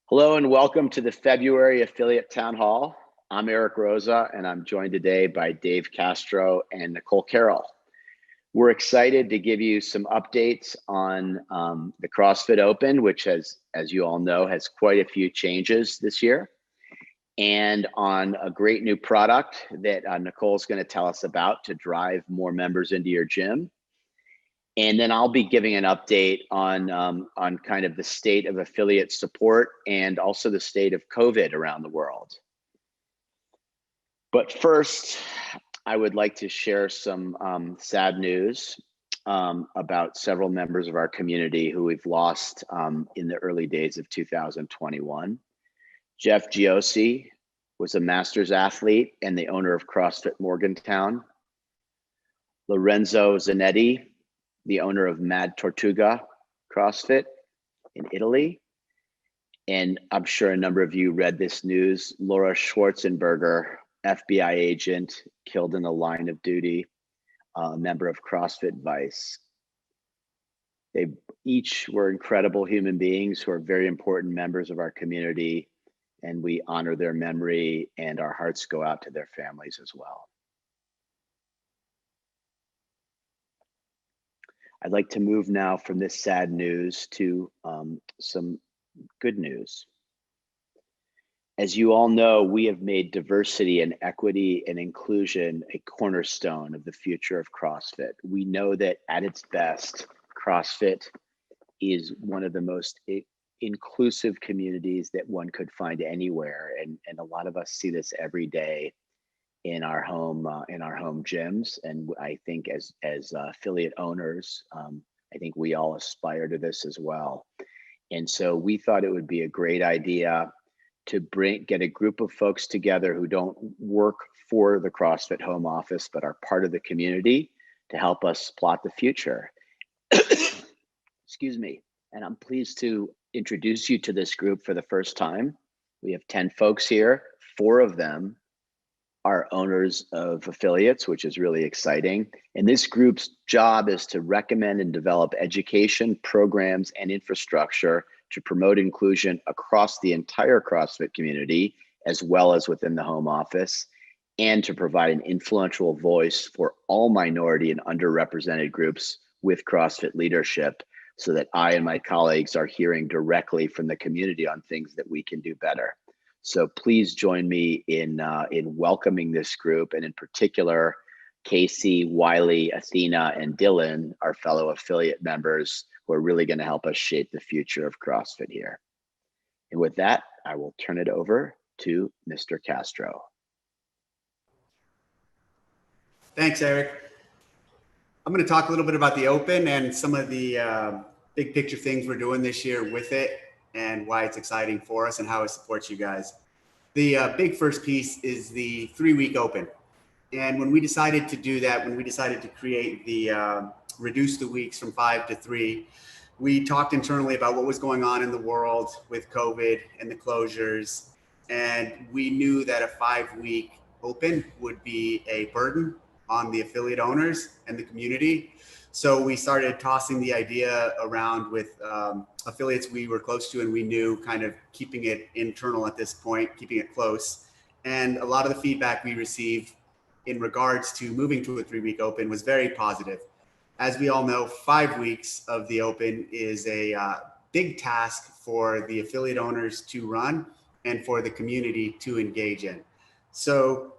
Hello and welcome to the February Affiliate Town Hall. I'm Eric Rosa and I'm joined today by Dave Castro and Nicole Carroll. We're excited to give you some updates on the CrossFit Open, which has, as you all know, has quite a few changes this year, and on a great new product that Nicole's going to tell us about to drive more members into your gym. And then I'll be giving an update on kind of the state of affiliate support and also the state of COVID around the world. But first, I would like to share some sad news about several members of our community who we've lost in the early days of 2021. Jeff Giosi was a masters athlete and the owner of CrossFit Morgantown. Lorenzo Zanetti, the owner of Mad Tortuga CrossFit in Italy. And I'm sure a number of you read this news. Laura Schwarzenberger, FBI agent, killed in the line of duty, a member of CrossFit Vice. They each were incredible human beings who are very important members of our community, and we honor their memory, and our hearts go out to their families as well. I'd like to move now from this sad news to some good news. As you all know, we have made diversity and equity and inclusion a cornerstone of the future of CrossFit. We know that at its best, CrossFit is one of the most inclusive communities that one could find anywhere. And a lot of us see this every day in our home gyms. And I think as affiliate owners, I think we all aspire to this as well. And so we thought it would be a great idea to get a group of folks together who don't work for the CrossFit home office, but are part of the community to help us plot the future. Excuse me. And I'm pleased to introduce you to this group for the first time. We have 10 folks here. 4 of them are owners of affiliates, which is really exciting. And this group's job is to recommend and develop education, programs, and infrastructure to promote inclusion across the entire CrossFit community, as well as within the home office, and to provide an influential voice for all minority and underrepresented groups with CrossFit leadership, so that I and my colleagues are hearing directly from the community on things that we can do better. So please join me in welcoming this group, and in particular, Casey, Wiley, Athena, and Dylan, our fellow affiliate members, who are really going to help us shape the future of CrossFit here. And with that, I will turn it over to Mr. Castro. Thanks, Eric. I'm going to talk a little bit about the Open and some of the big picture things we're doing this year with it, and why it's exciting for us and how it supports you guys. The big first piece is the 3-week Open. And when we decided to do that, when we decided to create the reduce the weeks from 5 to 3, we talked internally about what was going on in the world with COVID and the closures. And we knew that a 5-week Open would be a burden on the affiliate owners and the community. So we started tossing the idea around with affiliates we were close to and we knew, kind of keeping it internal at this point, keeping it close. And a lot of the feedback we received in regards to moving to a 3-week Open was very positive. As we all know, 5 weeks of the Open is a big task for the affiliate owners to run and for the community to engage in. So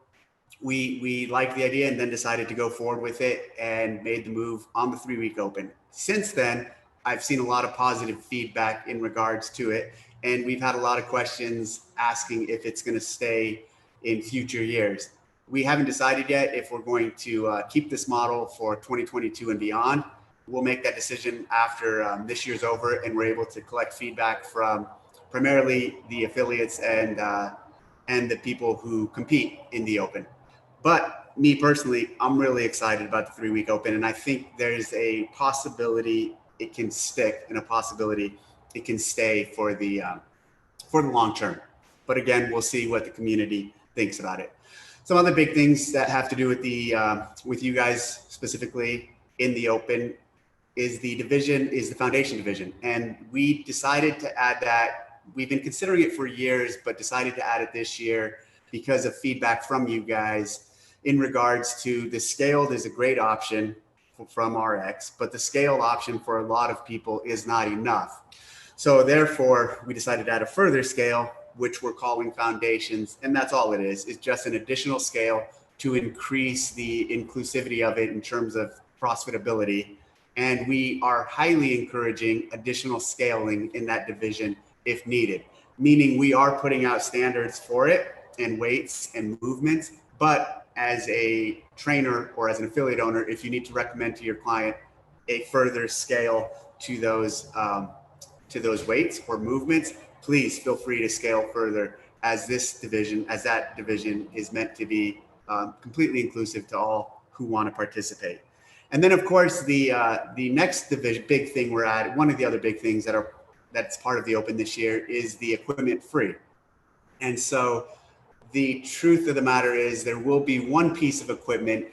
we liked the idea and then decided to go forward with it and made the move on the 3-week Open. Since then, I've seen a lot of positive feedback in regards to it. And we've had a lot of questions asking if it's going to stay in future years. We haven't decided yet if we're going to keep this model for 2022 and beyond. We'll make that decision after this year's over and we're able to collect feedback from primarily the affiliates and the people who compete in the Open. But me personally, I'm really excited about the 3-week Open, and I think there's a possibility it can stick and a possibility it can stay for the long term. But again, we'll see what the community thinks about it. Some other big things that have to do with the with you guys specifically in the open is the foundation division, and we decided to add that. We've been considering it for years, but decided to add it this year because of feedback from you guys in regards to the scaled is a great option from RX, but the scale option for a lot of people is not enough. So therefore, we decided to add a further scale, which we're calling foundations. And that's all it is. It's just an additional scale to increase the inclusivity of it in terms of profitability. And we are highly encouraging additional scaling in that division if needed, meaning we are putting out standards for it and weights and movements. But as a trainer or as an affiliate owner, if you need to recommend to your client a further scale to those weights or movements, please feel free to scale further, as that division is meant to be completely inclusive to all who want to participate. And then, of course, the next division, big thing we're at, one of the other big things that's part of the Open this year is the equipment free. And so the truth of the matter is there will be one piece of equipment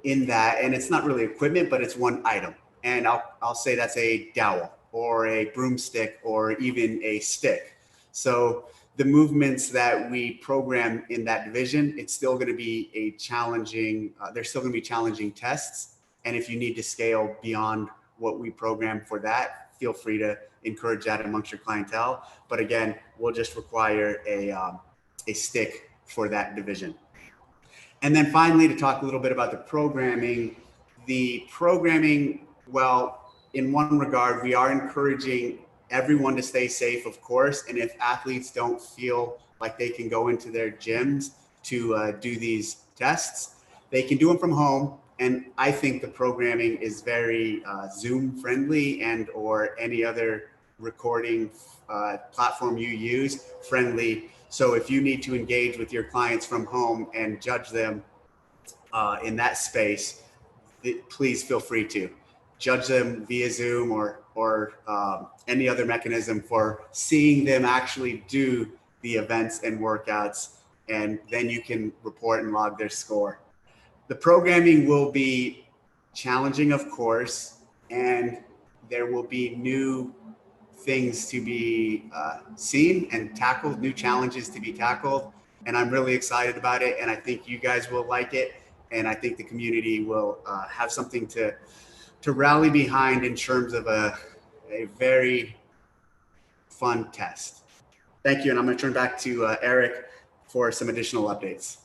in that, and it's not really equipment, but it's one item. And I'll say that's a dowel or a broomstick or even a stick. So the movements that we program in that division, it's still going to be a challenging, there's still going to be challenging tests. And if you need to scale beyond what we program for that, feel free to encourage that amongst your clientele. But again, we'll just require a stick for that division. And then finally, to talk a little bit about the programming, well, in one regard, we are encouraging everyone to stay safe, of course. And if athletes don't feel like they can go into their gyms to do these tests, they can do them from home. And I think the programming is very Zoom friendly and or any other recording platform you use friendly. So if you need to engage with your clients from home and judge them in that space, please feel free to judge them via Zoom or any other mechanism for seeing them actually do the events and workouts, and then you can report and log their score. The programming will be challenging, of course, and there will be new things to be seen and tackled, new challenges to be tackled. And I'm really excited about it. And I think you guys will like it. And I think the community will have something to rally behind in terms of a very fun test. Thank you. And I'm going to turn back to Eric for some additional updates.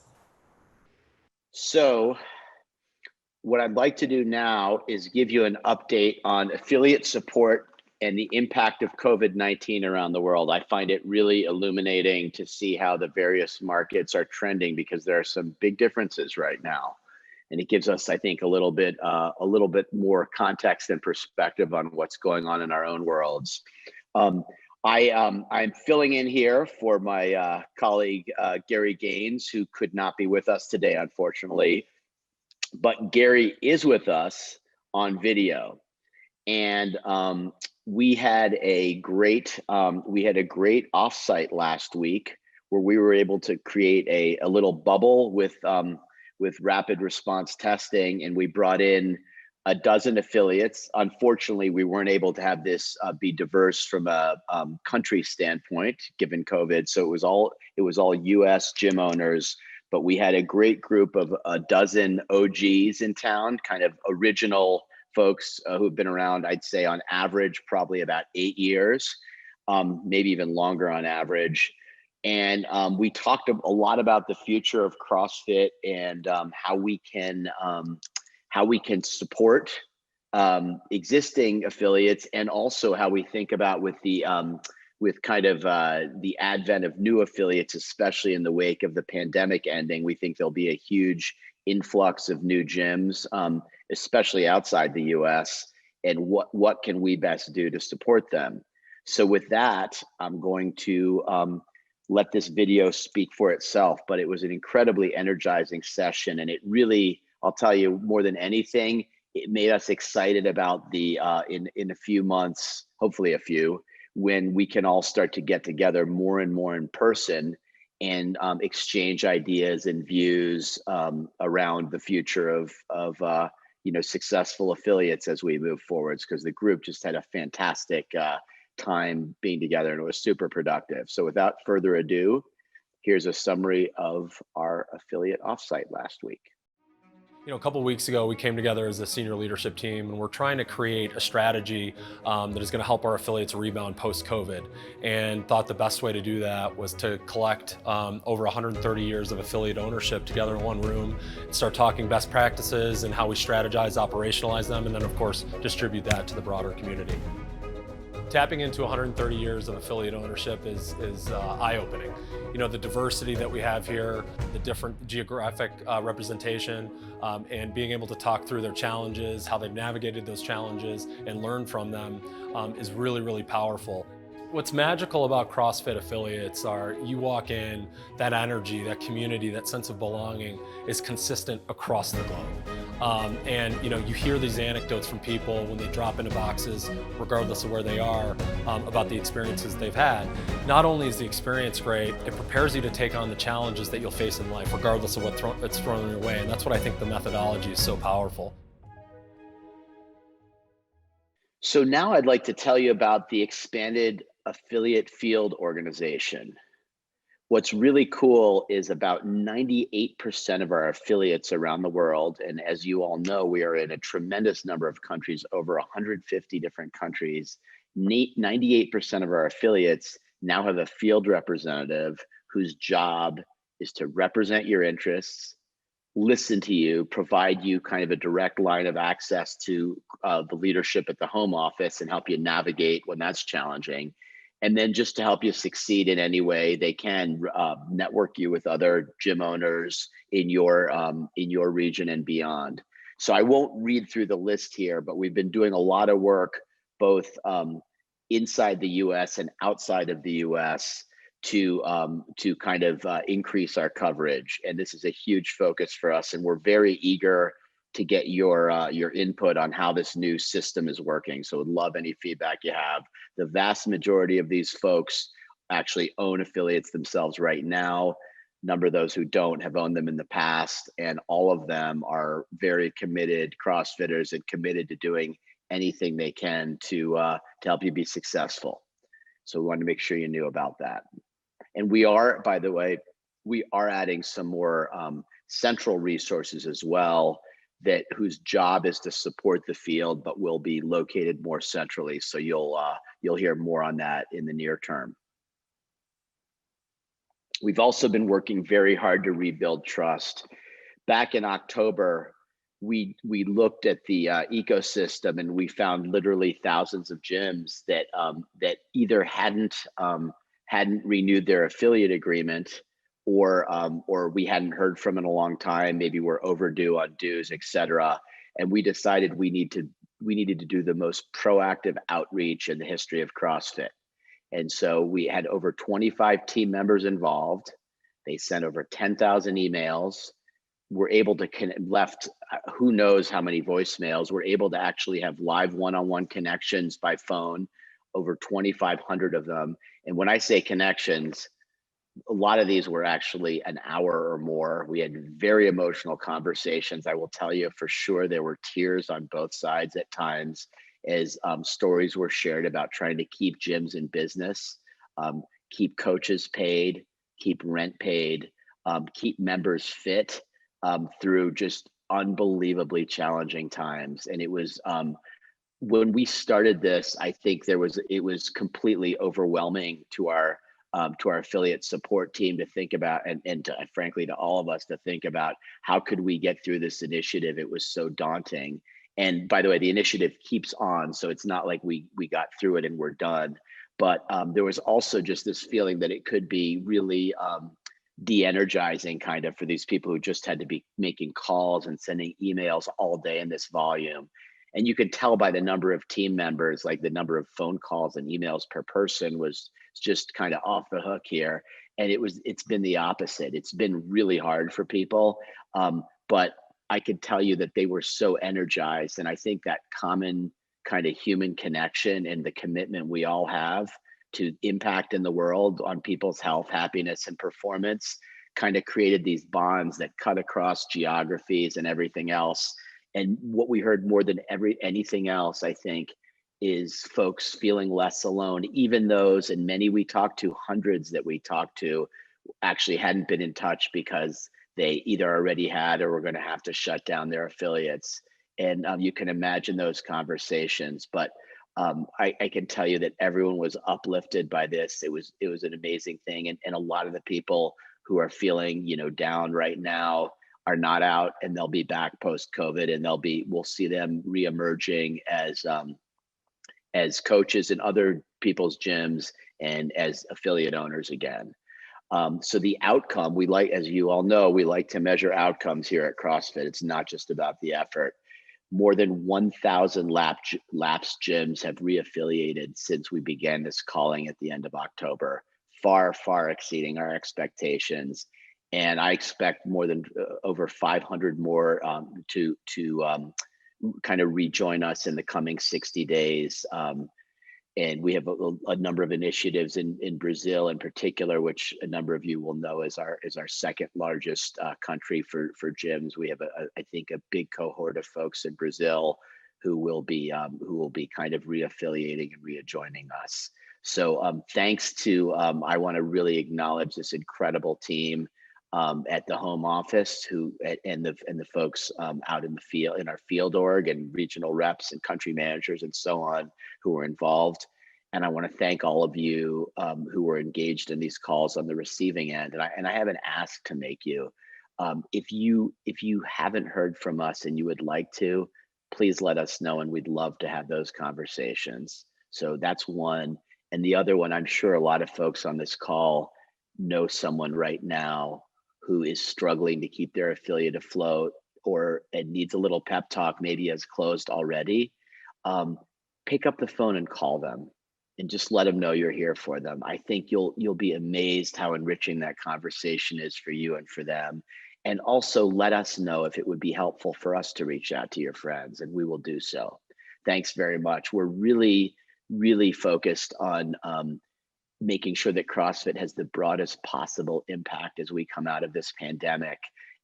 So what I'd like to do now is give you an update on affiliate support and the impact of COVID-19 around the world. I find it really illuminating to see how the various markets are trending, because there are some big differences right now. And it gives us, I think, a little bit more context and perspective on what's going on in our own worlds. I'm filling in here for my colleague, Gary Gaines, who could not be with us today, unfortunately. But Gary is with us on video. And we had a great offsite last week where we were able to create a little bubble with rapid response testing, and we brought in a dozen affiliates. Unfortunately, we weren't able to have this be diverse from a country standpoint given COVID. So it was all US gym owners, but we had a great group of a dozen OGs in town, kind of original folks who've been around, I'd say on average, probably about 8 years, maybe even longer on average. And we talked a lot about the future of CrossFit and how we can support existing affiliates, and also how we think about with the advent of new affiliates, especially in the wake of the pandemic ending. We think there'll be a huge influx of new gyms, especially outside the US, and what can we best do to support them. So with that, I'm going to let this video speak for itself, but it was an incredibly energizing session. And it really, I'll tell you, more than anything, it made us excited about the, in a few months, hopefully a few, when we can all start to get together more and more in person and exchange ideas and views around the future of successful affiliates as we move forwards, because the group just had a fantastic time being together and it was super productive. So without further ado, here's a summary of our affiliate offsite last week. A couple of weeks ago, we came together as a senior leadership team, and we're trying to create a strategy that is going to help our affiliates rebound post-COVID. And thought the best way to do that was to collect over 130 years of affiliate ownership together in one room, and start talking best practices and how we strategize, operationalize them, and then of course distribute that to the broader community. Tapping into 130 years of affiliate ownership is eye-opening. The diversity that we have here, the different geographic representation, and being able to talk through their challenges, how they've navigated those challenges and learn from them is really, really powerful. What's magical about CrossFit affiliates are you walk in, that energy, that community, that sense of belonging is consistent across the globe. And you hear these anecdotes from people when they drop into boxes, regardless of where they are, about the experiences they've had. Not only is the experience great, it prepares you to take on the challenges that you'll face in life, regardless of what's thrown your way. And that's what I think the methodology is so powerful. So now I'd like to tell you about the expanded affiliate field organization. What's really cool is about 98% of our affiliates around the world, and as you all know, we are in a tremendous number of countries, over 150 different countries. 98% of our affiliates now have a field representative whose job is to represent your interests, listen to you, provide you kind of a direct line of access to the leadership at the home office and help you navigate when that's challenging. And then just to help you succeed in any way they can, network you with other gym owners in your region and beyond. So I won't read through the list here, but we've been doing a lot of work both inside the US and outside of the US to kind of increase our coverage. And this is a huge focus for us, and we're very eager to get your input on how this new system is working. So would love any feedback you have. The vast majority of these folks actually own affiliates themselves right now. Number of those who don't have owned them in the past, and all of them are very committed CrossFitters and committed to doing anything they can to help you be successful. So we wanted to make sure you knew about that. And we are, by the way, we are adding some more central resources as well, whose job is to support the field, but will be located more centrally. So you'll hear more on that in the near term. We've also been working very hard to rebuild trust. Back in October, we looked at the ecosystem, and we found literally thousands of gyms that either hadn't renewed their affiliate agreement, or we hadn't heard from in a long time. Maybe we're overdue on dues, et cetera. And we decided we needed to do the most proactive outreach in the history of CrossFit. And so we had over 25 team members involved. They sent over 10,000 emails. We're able to left who knows how many voicemails. We're able to actually have live one-on-one connections by phone, over 2,500 of them. And when I say connections, a lot of these were actually an hour or more. We had very emotional conversations. I will tell you for sure there were tears on both sides at times, as stories were shared about trying to keep gyms in business, keep coaches paid, keep rent paid, keep members fit through just unbelievably challenging times. And it was when we started this, I think it was completely overwhelming to our affiliate support team to think about, and to, frankly, to all of us to think about how could we get through this initiative. It was so daunting. And by the way, the initiative keeps on, so it's not like we got through it and we're done. But there was also just this feeling that it could be really de-energizing kind of for these people who just had to be making calls and sending emails all day in this volume. And you could tell by the number of team members, like the number of phone calls and emails per person was just kind of off the hook here. And it's been the opposite. It's been really hard for people. But I could tell you that they were so energized. And I think that common kind of human connection and the commitment we all have to impact in the world on people's health, happiness, and performance kind of created these bonds that cut across geographies and everything else. And what we heard more than anything else, I think, is folks feeling less alone. Even those, and many we talked to, hundreds that we talked to, actually hadn't been in touch because they either already had or were going to have to shut down their affiliates. And you can imagine those conversations. But I can tell you that everyone was uplifted by this. It was an amazing thing, and a lot of the people who are feeling down right now are not out, and they'll be back post COVID, and we'll see them reemerging as coaches in other people's gyms and as affiliate owners again. So the outcome, as you all know, we like to measure outcomes here at CrossFit. It's not just about the effort. More than 1,000 lapsed gyms have reaffiliated since we began this calling at the end of October, far, far exceeding our expectations. And I expect more than over 500 more to kind of rejoin us in the coming 60 days. And we have a number of initiatives in Brazil in particular, which a number of you will know is our second largest country for gyms. We have I think a big cohort of folks in Brazil who will be kind of reaffiliating and rejoining us. So thanks to I want to really acknowledge this incredible team at the home office and the folks out in the field, in our field org and regional reps and country managers and so on who were involved. And I want to thank all of you who were engaged in these calls on the receiving end. And I have an ask to make you. If you haven't heard from us and you would like to, please let us know, and we'd love to have those conversations. So that's one. And the other one, I'm sure a lot of folks on this call know someone right now who is struggling to keep their affiliate afloat and needs a little pep talk, maybe has closed already. Pick up the phone and call them and just let them know you're here for them. I think you'll be amazed how enriching that conversation is for you and for them. And also let us know if it would be helpful for us to reach out to your friends, and we will do so. Thanks very much. We're really, really focused on making sure that CrossFit has the broadest possible impact as we come out of this pandemic.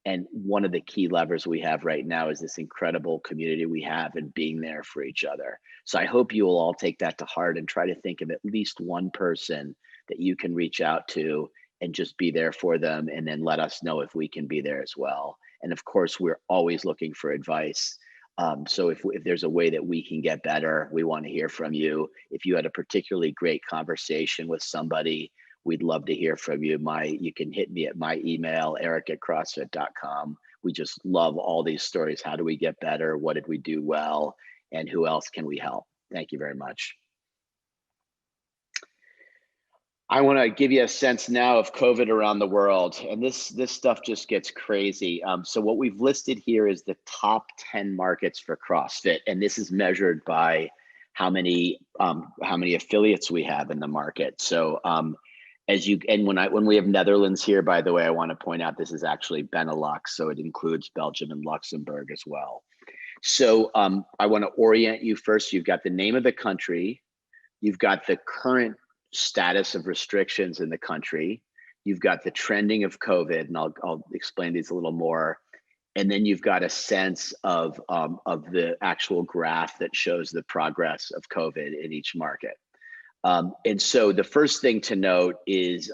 And one of the key levers we have right now is this incredible community we have and being there for each other. So I hope you will all take that to heart and try to think of at least one person that you can reach out to and just be there for them, and then let us know if we can be there as well. And of course, we're always looking for advice. So if there's a way that we can get better, we want to hear from you. If you had a particularly great conversation with somebody, we'd love to hear from you. You can hit me at my email, eric@crossfit.com. We just love all these stories. How do we get better? What did we do well? And who else can we help? Thank you very much. I want to give you a sense now of COVID around the world, and this stuff just gets crazy. So what we've listed here is the top 10 markets for CrossFit, and this is measured by how many affiliates we have in the market. So when we have Netherlands here, by the way, I want to point out this is actually Benelux, so it includes Belgium and Luxembourg as well. So I want to orient you first. You've got the name of the country, you've got the current status of restrictions in the country, you've got the trending of COVID, and I'll explain these a little more, and then you've got a sense of the actual graph that shows the progress of COVID in each market. And so the first thing to note is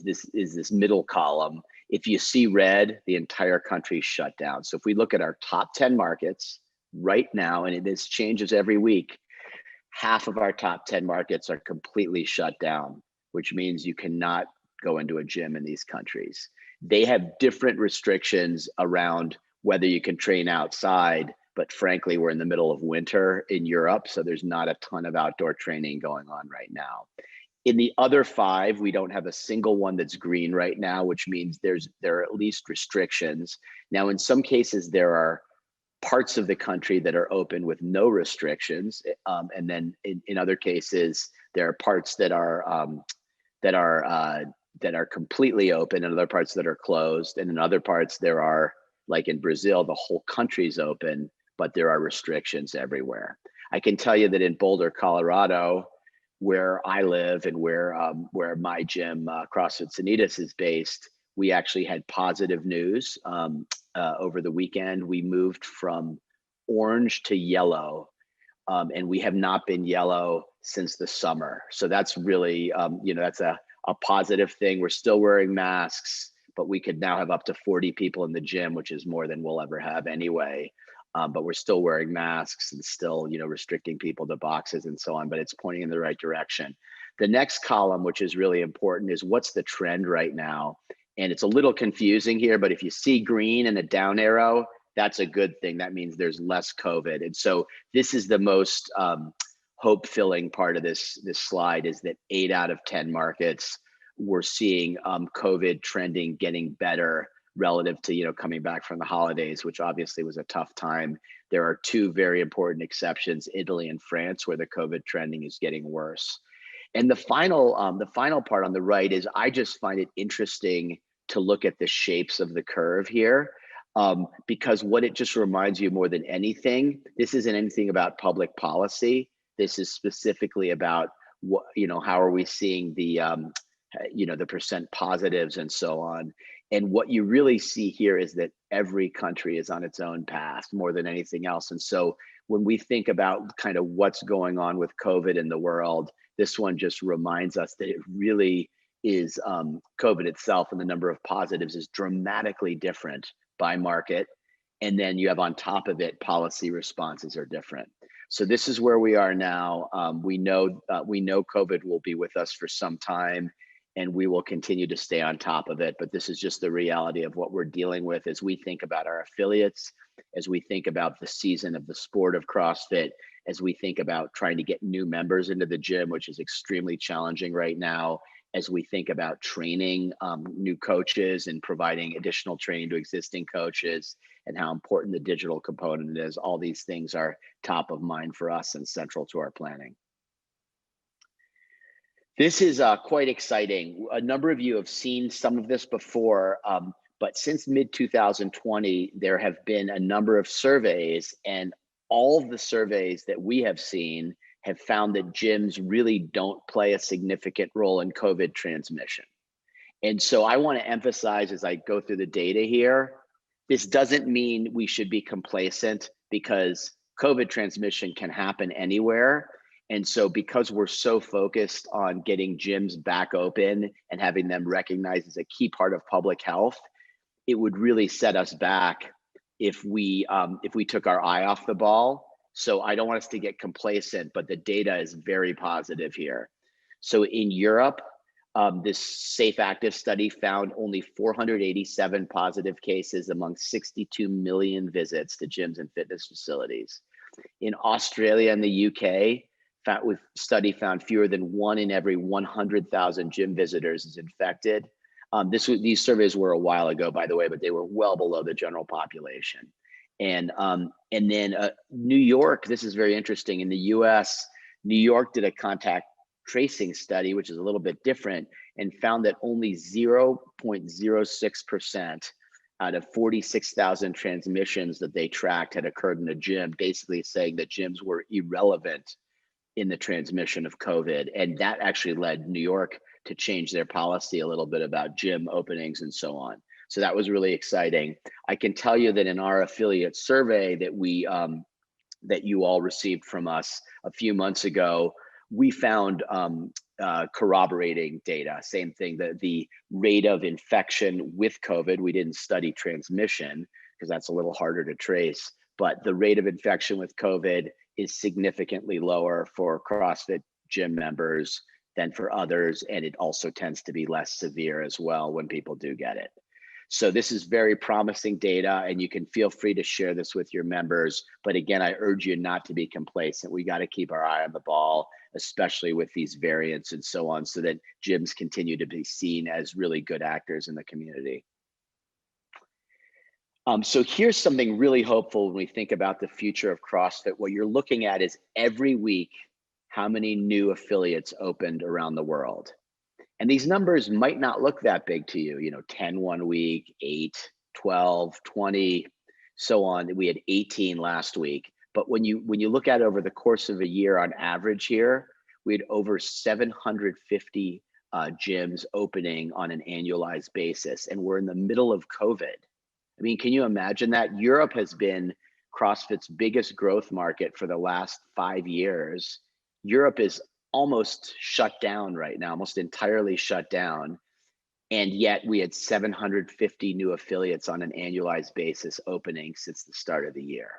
this middle column. If you see red, the entire country shut down. So if we look at our top 10 markets right now, and this changes every week, half of our top 10 markets are completely shut down, which means you cannot go into a gym in these countries. They have different restrictions around whether you can train outside, but frankly, we're in the middle of winter in Europe, so there's not a ton of outdoor training going on right now. In the other 5, we don't have a single one that's green right now, which means there are at least restrictions. Now, in some cases, there are parts of the country that are open with no restrictions, and then in other cases there are parts that are completely open, and other parts that are closed, and in other parts there are, like in Brazil, the whole country's open, but there are restrictions everywhere. I can tell you that in Boulder, Colorado, where I live and where my gym, CrossFit Sanitas, is based, we actually had positive news over the weekend. We moved from orange to yellow, and we have not been yellow since the summer. So that's really, that's a positive thing. We're still wearing masks, but we could now have up to 40 people in the gym, which is more than we'll ever have anyway. But we're still wearing masks and still, restricting people to boxes and so on, but it's pointing in the right direction. The next column, which is really important, is what's the trend right now? And it's a little confusing here, but if you see green and a down arrow, that's a good thing. That means there's less COVID. And so this is the most hope-filling part of this slide, is that 8 out of 10 markets we're seeing COVID trending getting better relative to coming back from the holidays, which obviously was a tough time. There are 2 very important exceptions, Italy and France, where the COVID trending is getting worse. And the final part on the right is, I just find it interesting to look at the shapes of the curve here, because what it just reminds you more than anything, this isn't anything about public policy. This is specifically about what, how are we seeing the the percent positives and so on. And what you really see here is that every country is on its own path more than anything else. And so when we think about kind of what's going on with COVID in the world, this one just reminds us that it really is COVID itself, and the number of positives is dramatically different by market. And then you have on top of it, policy responses are different. So this is where we are now. We know COVID will be with us for some time, and we will continue to stay on top of it. But this is just the reality of what we're dealing with as we think about our affiliates, as we think about the season of the sport of CrossFit, as we think about trying to get new members into the gym, which is extremely challenging right now, as we think about training new coaches and providing additional training to existing coaches, and how important the digital component is. All these things are top of mind for us and central to our planning. This is quite exciting. A number of you have seen some of this before, but since mid-2020, there have been a number of surveys, and all of the surveys that we have seen have found that gyms really don't play a significant role in COVID transmission. And so I want to emphasize, as I go through the data here, this doesn't mean we should be complacent, because COVID transmission can happen anywhere. And so because we're so focused on getting gyms back open and having them recognized as a key part of public health, it would really set us back if we took our eye off the ball. So I don't want us to get complacent, but the data is very positive here. So in Europe, this Safe Active study found only 487 positive cases among 62 million visits to gyms and fitness facilities. In Australia and the UK, study found fewer than 1 in every 100,000 gym visitors is infected. These surveys were a while ago, by the way, but they were well below the general population. And then New York, this is very interesting. In the US, New York did a contact tracing study, which is a little bit different, and found that only 0.06% out of 46,000 transmissions that they tracked had occurred in a gym, basically saying that gyms were irrelevant in the transmission of COVID. And that actually led New York to change their policy a little bit about gym openings and so on. So that was really exciting. I can tell you that in our affiliate survey that that you all received from us a few months ago, we found corroborating data. Same thing, that the rate of infection with COVID, we didn't study transmission because that's a little harder to trace, but the rate of infection with COVID is significantly lower for CrossFit gym members than for others. And it also tends to be less severe as well when people do get it. So this is very promising data, and you can feel free to share this with your members. But again, I urge you not to be complacent. We got to keep our eye on the ball, especially with these variants and so on, so that gyms continue to be seen as really good actors in the community. So here's something really hopeful when we think about the future of CrossFit. What you're looking at is every week, how many new affiliates opened around the world. And these numbers might not look that big to you, 10 one week, 8, 12, 20, so on. We had 18 last week. But when you look at it over the course of a year on average here, we had over 750 gyms opening on an annualized basis, and we're in the middle of COVID. I mean, can you imagine that? Europe has been CrossFit's biggest growth market for the last 5 years. Europe is almost shut down right now, almost entirely shut down. And yet we had 750 new affiliates on an annualized basis opening since the start of the year.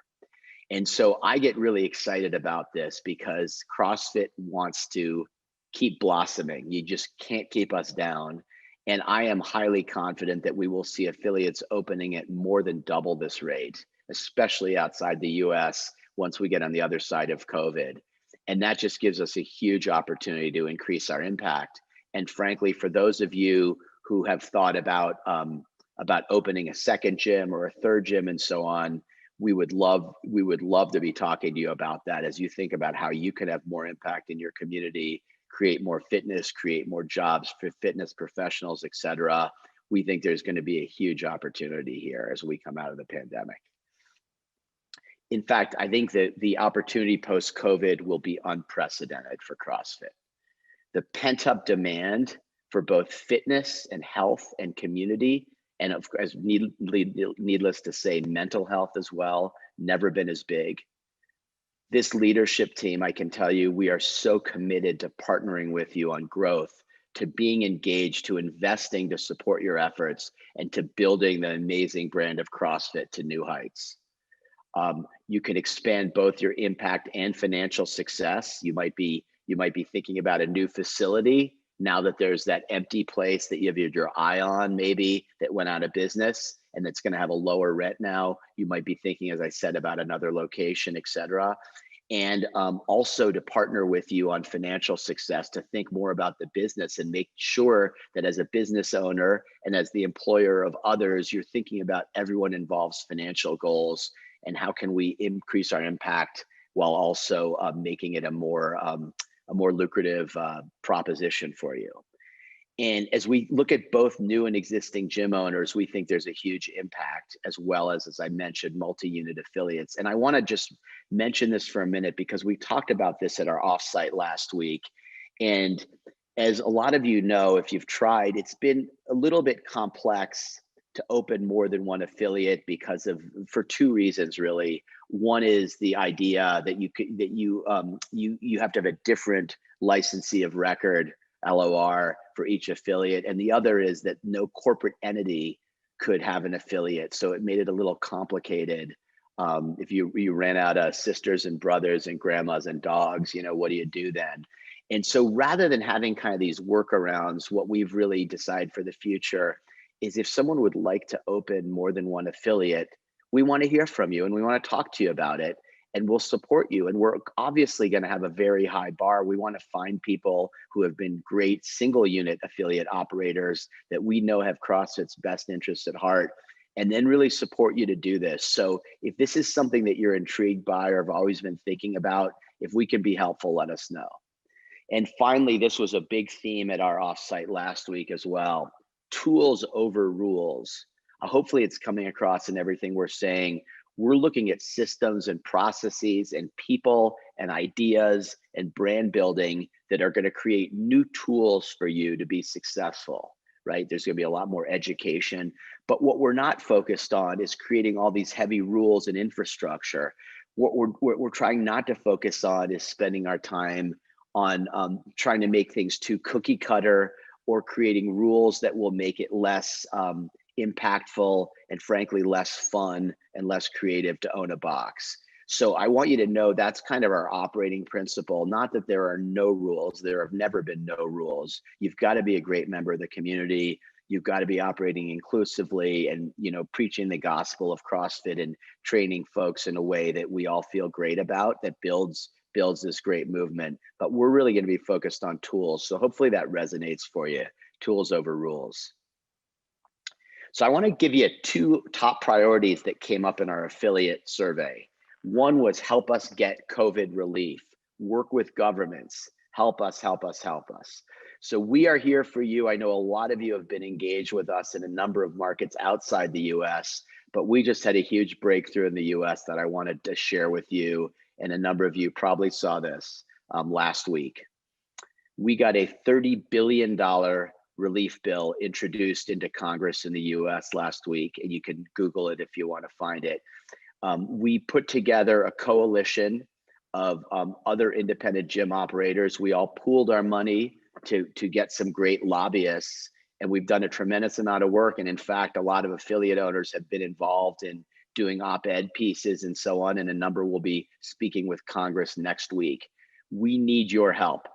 And so I get really excited about this because CrossFit wants to keep blossoming. You just can't keep us down. And I am highly confident that we will see affiliates opening at more than double this rate, especially outside the US once we get on the other side of COVID. And that just gives us a huge opportunity to increase our impact. And frankly, for those of you who have thought about opening a second gym or a third gym and so on, we would love to be talking to you about that as you think about how you can have more impact in your community, create more fitness, create more jobs for fitness professionals, et cetera. We think there's going to be a huge opportunity here as we come out of the pandemic. In fact, I think that the opportunity post-COVID will be unprecedented for CrossFit. The pent-up demand for both fitness and health and community, and of course, needless to say, mental health as well, never been as big. This leadership team, I can tell you, we are so committed to partnering with you on growth, to being engaged, to investing to support your efforts, and to building the amazing brand of CrossFit to new heights. You can expand both your impact and financial success. You might be thinking about a new facility now that there's that empty place that you have your eye on, maybe, that went out of business and that's going to have a lower rent now. You might be thinking, as I said, about another location, et cetera. And also to partner with you on financial success, to think more about the business and make sure that as a business owner and as the employer of others, you're thinking about everyone involved's financial goals and how can we increase our impact while also making it a more lucrative proposition for you. And as we look at both new and existing gym owners, we think there's a huge impact, as well as I mentioned, multi-unit affiliates. And I want to just mention this for a minute because we talked about this at our offsite last week. And as a lot of you know, if you've tried, it's been a little bit complex to open more than one affiliate for two reasons, really. One is the idea that you have to have a different licensee of record, LOR, for each affiliate, and the other is that no corporate entity could have an affiliate, so it made it a little complicated. If you ran out of sisters and brothers and grandmas and dogs, what do you do then? And so rather than having kind of these workarounds, what we've really decided for the future is if someone would like to open more than one affiliate, we want to hear from you and we want to talk to you about it, and we'll support you. And we're obviously going to have a very high bar. We want to find people who have been great single unit affiliate operators that we know have CrossFit's best interests at heart, and then really support you to do this. So if this is something that you're intrigued by or have always been thinking about, if we can be helpful, let us know. And finally, this was a big theme at our offsite last week as well. Tools over rules. Hopefully it's coming across in everything we're saying. We're looking at systems and processes and people and ideas and brand building that are going to create new tools for you to be successful, right? There's going to be a lot more education, but what we're not focused on is creating all these heavy rules and infrastructure. What we're trying not to focus on is spending our time on trying to make things too cookie cutter or creating rules that will make it less impactful and frankly less fun and less creative to own a box. So I want you to know that's kind of our operating principle. Not that there are no rules. There have never been no rules. You've got to be a great member of the community. You've got to be operating inclusively and preaching the gospel of CrossFit and training folks in a way that we all feel great about, that builds this great movement. But we're really going to be focused on tools. So hopefully that resonates for you. Tools over rules. So I want to give you two top priorities that came up in our affiliate survey. One was help us get COVID relief, work with governments, help us, help us, help us. So we are here for you. I know a lot of you have been engaged with us in a number of markets outside the US, but we just had a huge breakthrough in the US that I wanted to share with you. And a number of you probably saw this last week. We got a $30 billion relief bill introduced into Congress in the US last week, and you can Google it if you want to find it. We put together a coalition of other independent gym operators. We all pooled our money to get some great lobbyists, and we've done a tremendous amount of work. And in fact, a lot of affiliate owners have been involved in doing op-ed pieces and so on, and a number will be speaking with Congress next week. We need your help.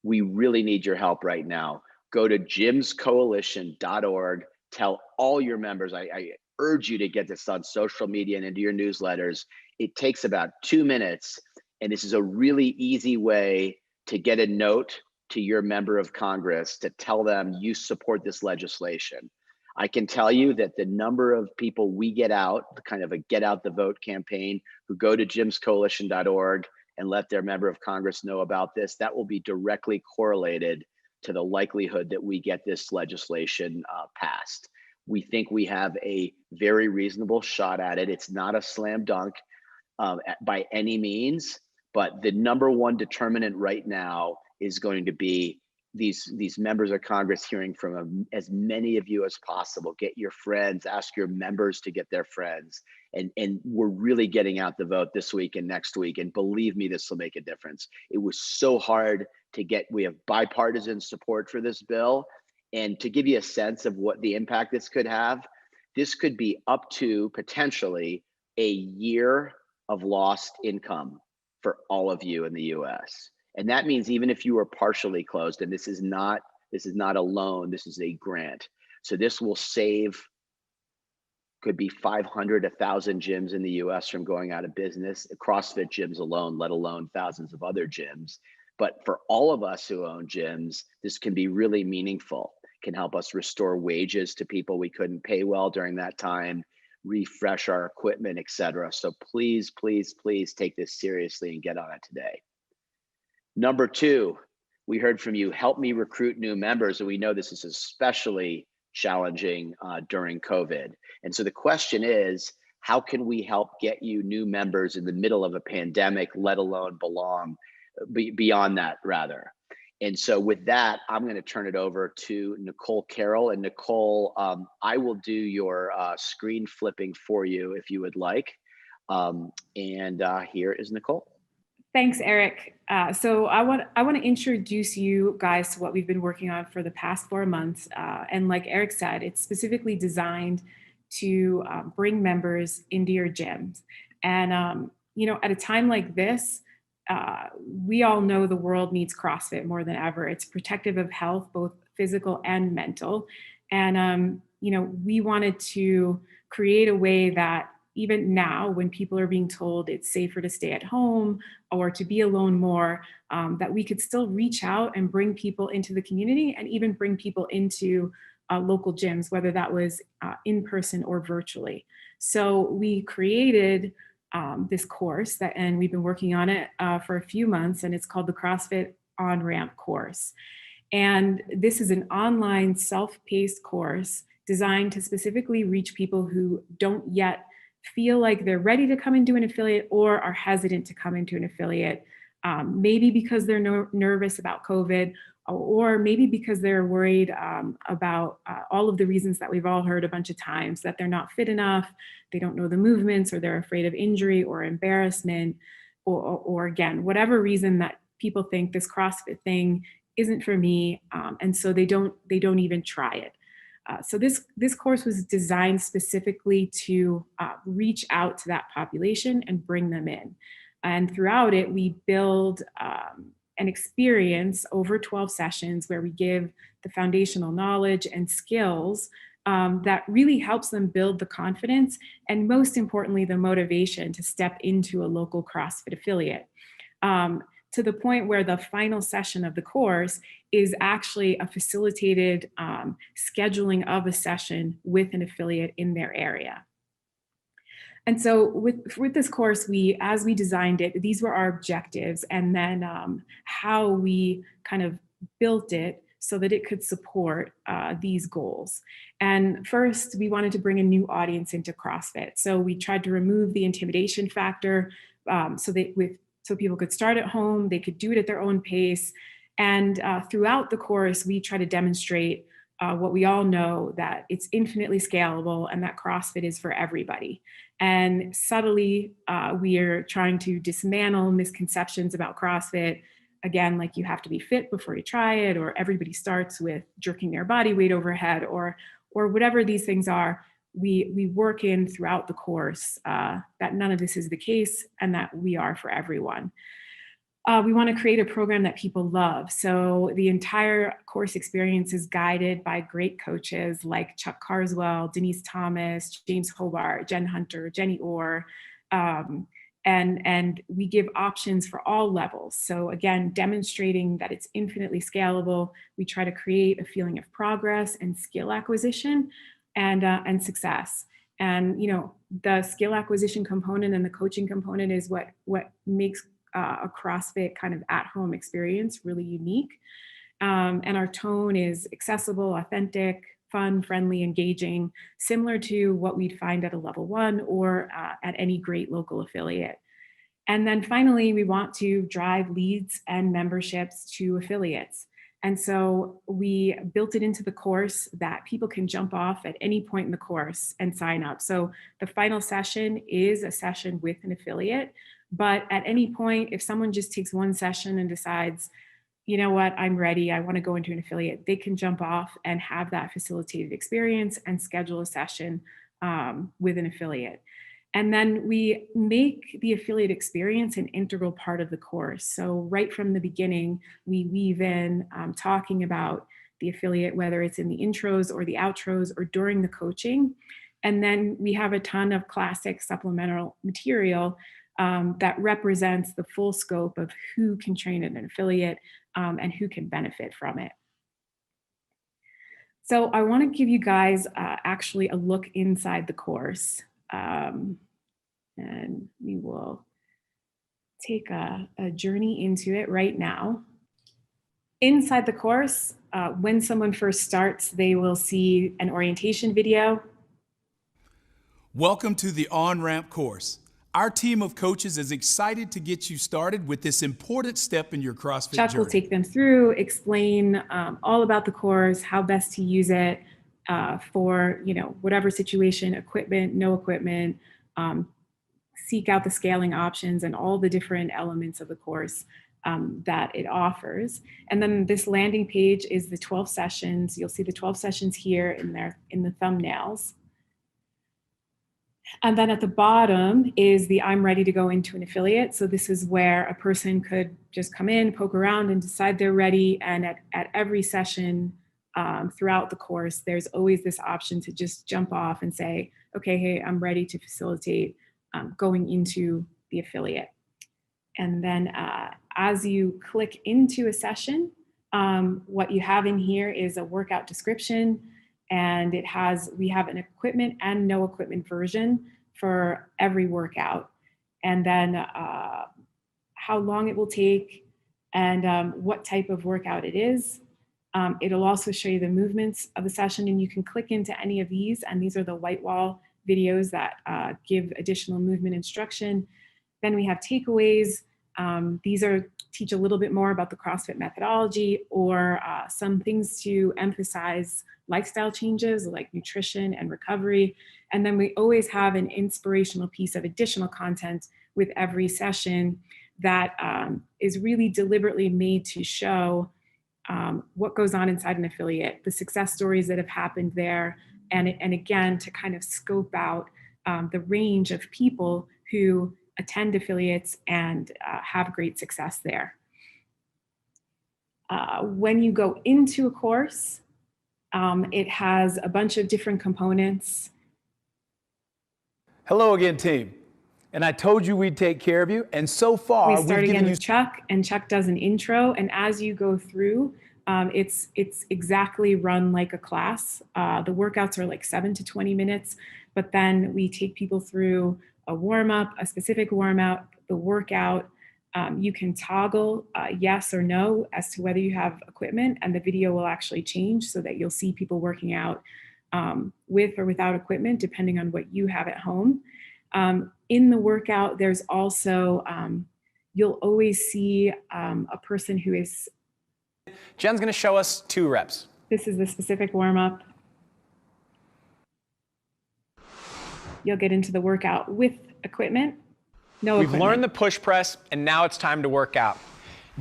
We really need your help right now. Go to gymscoalition.org. Tell all your members. I urge you to get this on social media and into your newsletters. It takes about 2 minutes, and this is a really easy way to get a note to your member of Congress to tell them you support this legislation. I can tell you that the number of people we get out, kind of a get out the vote campaign, who go to gymscoalition.org and let their member of Congress know about this, that will be directly correlated to the likelihood that we get this legislation passed. We think we have a very reasonable shot at it. It's not a slam dunk by any means, but the number one determinant right now is going to be these members of Congress hearing from as many of you as possible. Get your friends, ask your members to get their friends. And we're really getting out the vote this week and next week. And believe me, this will make a difference. It was so hard to get, we have bipartisan support for this bill. And to give you a sense of what the impact this could have, this could be up to potentially a year of lost income for all of you in the US. And that means even if you are partially closed, and this is not a loan, this is a grant. So this will save, could be 500, 1,000 gyms in the US from going out of business, CrossFit gyms alone, let alone thousands of other gyms. But for all of us who own gyms, this can be really meaningful, can help us restore wages to people we couldn't pay well during that time, refresh our equipment, et cetera. So please, please, please take this seriously and get on it today. Number two, we heard from you, help me recruit new members. And we know this is especially challenging during COVID. And so the question is, how can we help get you new members in the middle of a pandemic, let alone beyond that rather? And so with that, I'm going to turn it over to Nicole Carroll. And Nicole, I will do your screen flipping for you if you would like. Here is Nicole. Thanks, Eric. So I want to introduce you guys to what we've been working on for the past 4 months. And like Eric said, it's specifically designed to bring members into your gyms. And at a time like this, we all know the world needs CrossFit more than ever. It's protective of health, both physical and mental. And we wanted to create a way that even now, when people are being told it's safer to stay at home or to be alone more, that we could still reach out and bring people into the community and even bring people into local gyms, whether that was in person or virtually. So we created this course and we've been working on it for a few months, and it's called the CrossFit On-Ramp course. And this is an online self-paced course designed to specifically reach people who don't yet feel like they're ready to come into an affiliate or are hesitant to come into an affiliate, maybe because they're nervous about COVID, or maybe because they're worried about all of the reasons that we've all heard a bunch of times, that they're not fit enough, they don't know the movements, or they're afraid of injury or embarrassment, or again, whatever reason that people think this CrossFit thing isn't for me, and so they don't even try it. So this course was designed specifically to reach out to that population and bring them in. And throughout it, we build an experience over 12 sessions where we give the foundational knowledge and skills that really helps them build the confidence and, most importantly, the motivation to step into a local CrossFit affiliate. To the point where the final session of the course is actually a facilitated scheduling of a session with an affiliate in their area. And so with this course, as we designed it, these were our objectives, and then how we kind of built it so that it could support these goals. And first, we wanted to bring a new audience into CrossFit. So we tried to remove the intimidation factor so people could start at home, they could do it at their own pace. And throughout the course, we try to demonstrate what we all know, that it's infinitely scalable and that CrossFit is for everybody. And subtly, we are trying to dismantle misconceptions about CrossFit. Again, like you have to be fit before you try it, or everybody starts with jerking their body weight overhead, or whatever these things are. We work in throughout the course that none of this is the case and that we are for everyone. We want to create a program that people love. So the entire course experience is guided by great coaches like Chuck Carswell, Denise Thomas, James Hobart, Jen Hunter, Jenny Orr. And we give options for all levels. So again, demonstrating that it's infinitely scalable. We try to create a feeling of progress and skill acquisition and success. And the skill acquisition component and the coaching component is what makes a CrossFit kind of at-home experience really unique. And our tone is accessible, authentic, fun, friendly, engaging, similar to what we'd find at a level 1 or at any great local affiliate. And then finally, we want to drive leads and memberships to affiliates. And so we built it into the course that people can jump off at any point in the course and sign up. So the final session is a session with an affiliate, but at any point, if someone just takes one session and decides, you know what, I'm ready, I want to go into an affiliate, they can jump off and have that facilitated experience and schedule a session with an affiliate. And then we make the affiliate experience an integral part of the course. So right from the beginning, we weave in talking about the affiliate, whether it's in the intros or the outros or during the coaching. And then we have a ton of classic supplemental material that represents the full scope of who can train at an affiliate and who can benefit from it. So I want to give you guys actually a look inside the course. And we will take a journey into it right now. Inside the course, when someone first starts, they will see an orientation video. Welcome to the On-Ramp course. Our team of coaches is excited to get you started with this important step in your CrossFit Chuck journey. will take them through, explain all about the course, how best to use it for whatever situation, equipment, no equipment, seek out the scaling options and all the different elements of the course that it offers. And then this landing page is the 12 sessions. You'll see the 12 sessions here in the thumbnails. And then at the bottom is the I'm ready to go into an affiliate. So this is where a person could just come in, poke around and decide they're ready. And at every session throughout the course, there's always this option to just jump off and say, okay, hey, I'm ready to facilitate going into the affiliate. And then as you click into a session, what you have in here is a workout description, and we have an equipment and no equipment version for every workout. And then how long it will take and what type of workout it is. It'll also show you the movements of the session, and you can click into any of these, and these are the white wall videos that give additional movement instruction. Then we have takeaways. These teach a little bit more about the CrossFit methodology or some things to emphasize lifestyle changes like nutrition and recovery. And then we always have an inspirational piece of additional content with every session that is really deliberately made to show what goes on inside an affiliate, the success stories that have happened there, and again, to kind of scope out the range of people who attend affiliates and have great success there. When you go into a course, it has a bunch of different components. Hello again, team. And I told you we'd take care of you. And so far, We start again with Chuck, and Chuck does an intro. And as you go through, it's exactly run like a class. The workouts are like 7 to 20 minutes, but then we take people through a warm up, a specific warm up, the workout, You can toggle yes or no as to whether you have equipment, and the video will actually change so that you'll see people working out with or without equipment, depending on what you have at home. In the workout, there's also, you'll always see a person who is. Jen's gonna show us 2 reps. This is the specific warm-up. You'll get into the workout with equipment. No We've equipment. learned the push press, and now it's time to work out.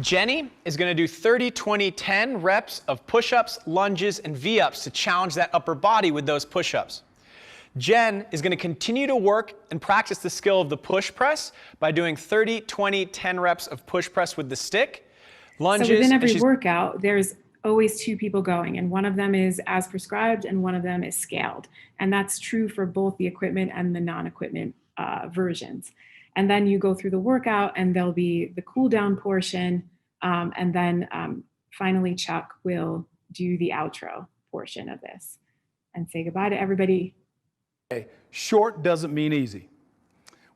Jenny is gonna do 30, 20, 10 reps of push-ups, lunges, and V-ups to challenge that upper body with those push-ups. Jen is gonna continue to work and practice the skill of the push press by doing 30, 20, 10 reps of push press with the stick, lunges. So within and every she's workout, there's always 2 people going, and one of them is as prescribed and one of them is scaled. And that's true for both the equipment and the non-equipment versions. And then you go through the workout and there'll be the cool down portion. And then finally, Chuck will do the outro portion of this and say goodbye to everybody. Okay, short doesn't mean easy.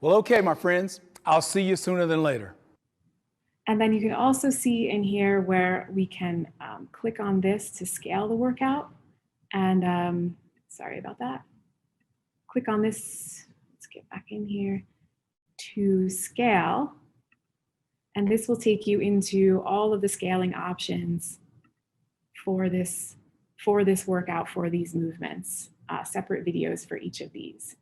Well, okay, my friends, I'll see you sooner than later. And then you can also see in here where we can click on this to scale the workout. And sorry about that. Click on this, let's get back in here to scale. And this will take you into all of the scaling options for this workout, for these movements, separate videos for each of these.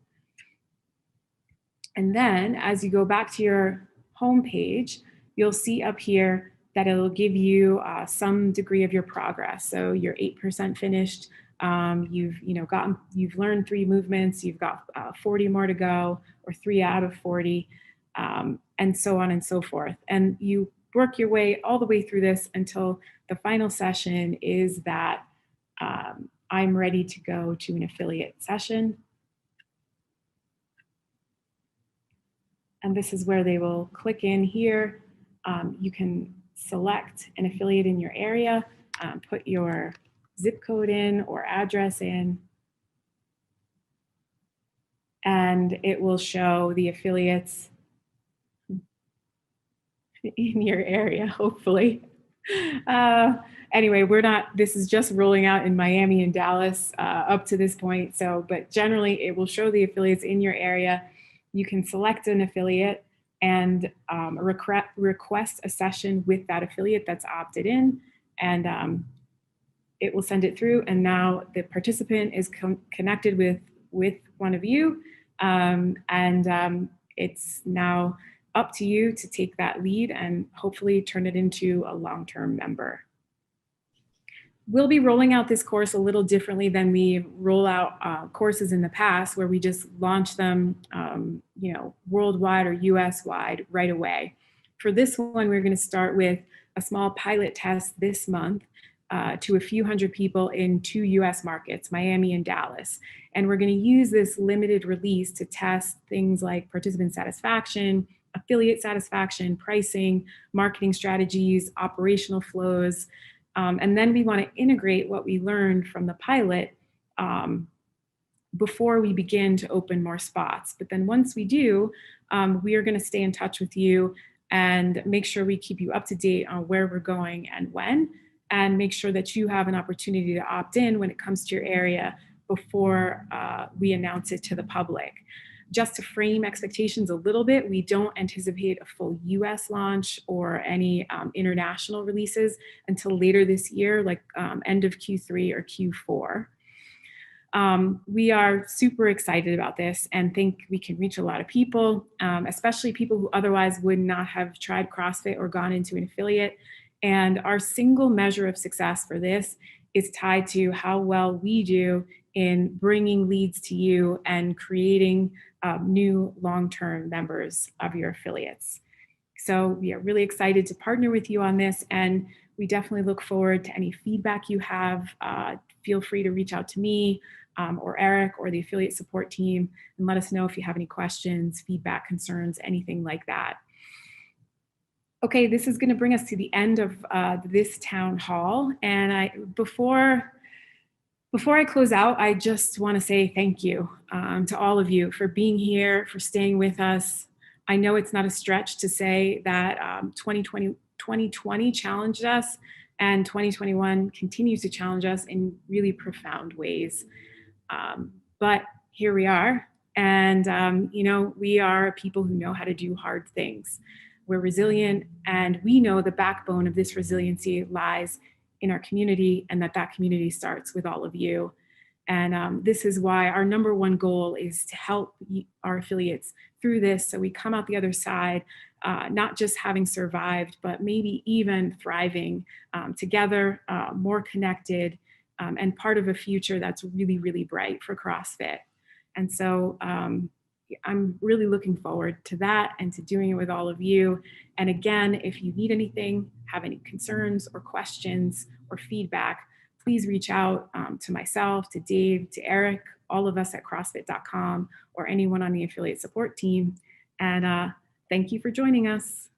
And then as you go back to your home page, you'll see up here that it'll give you some degree of your progress. So you're 8% finished. You've learned 3 movements. You've got 40 more to go, or 3 out of 40, and so on and so forth. And you work your way all the way through this until the final session is that I'm ready to go to an affiliate session. And this is where they will click in here. You can select an affiliate in your area, put your zip code in or address in, and it will show the affiliates in your area, hopefully. Anyway, this is just rolling out in Miami and Dallas up to this point. But generally it will show the affiliates in your area. You can select an affiliate and request a session with that affiliate that's opted in, and it will send it through. And now the participant is connected with one of you, and it's now up to you to take that lead and hopefully turn it into a long-term member. We'll be rolling out this course a little differently than we roll out courses in the past, where we just launch them, worldwide or US-wide right away. For this one, we're going to start with a small pilot test this month to a few hundred people in 2 US markets, Miami and Dallas. And we're going to use this limited release to test things like participant satisfaction, affiliate satisfaction, pricing, marketing strategies, operational flows. And then we want to integrate what we learned from the pilot before we begin to open more spots. But then once we do, we are going to stay in touch with you and make sure we keep you up to date on where we're going and when, and make sure that you have an opportunity to opt in when it comes to your area before we announce it to the public. Just to frame expectations a little bit, we don't anticipate a full US launch or any international releases until later this year, like end of Q3 or Q4. We are super excited about this and think we can reach a lot of people, especially people who otherwise would not have tried CrossFit or gone into an affiliate. And our single measure of success for this is tied to how well we do in bringing leads to you and creating new long-term members of your affiliates. So we are really excited to partner with you on this, and we definitely look forward to any feedback you have. Feel free to reach out to me or Eric or the affiliate support team and let us know if you have any questions, feedback, concerns, anything like that. Okay, this is going to bring us to the end of this town hall. And before I close out, I just want to say thank you to all of you for being here, for staying with us. I know it's not a stretch to say that 2020 challenged us, and 2021 continues to challenge us in really profound ways. But here we are. And, we are people who know how to do hard things. We're resilient, and we know the backbone of this resiliency lies in our community, and that community starts with all of you. And this is why our number one goal is to help our affiliates through this, so we come out the other side, not just having survived, but maybe even thriving together, more connected, and part of a future that's really, really bright for CrossFit. And so I'm really looking forward to that and to doing it with all of you. And again, if you need anything, have any concerns or questions or feedback, please reach out to myself, to Dave, to Eric, all of us at CrossFit.com, or anyone on the affiliate support team. And thank you for joining us.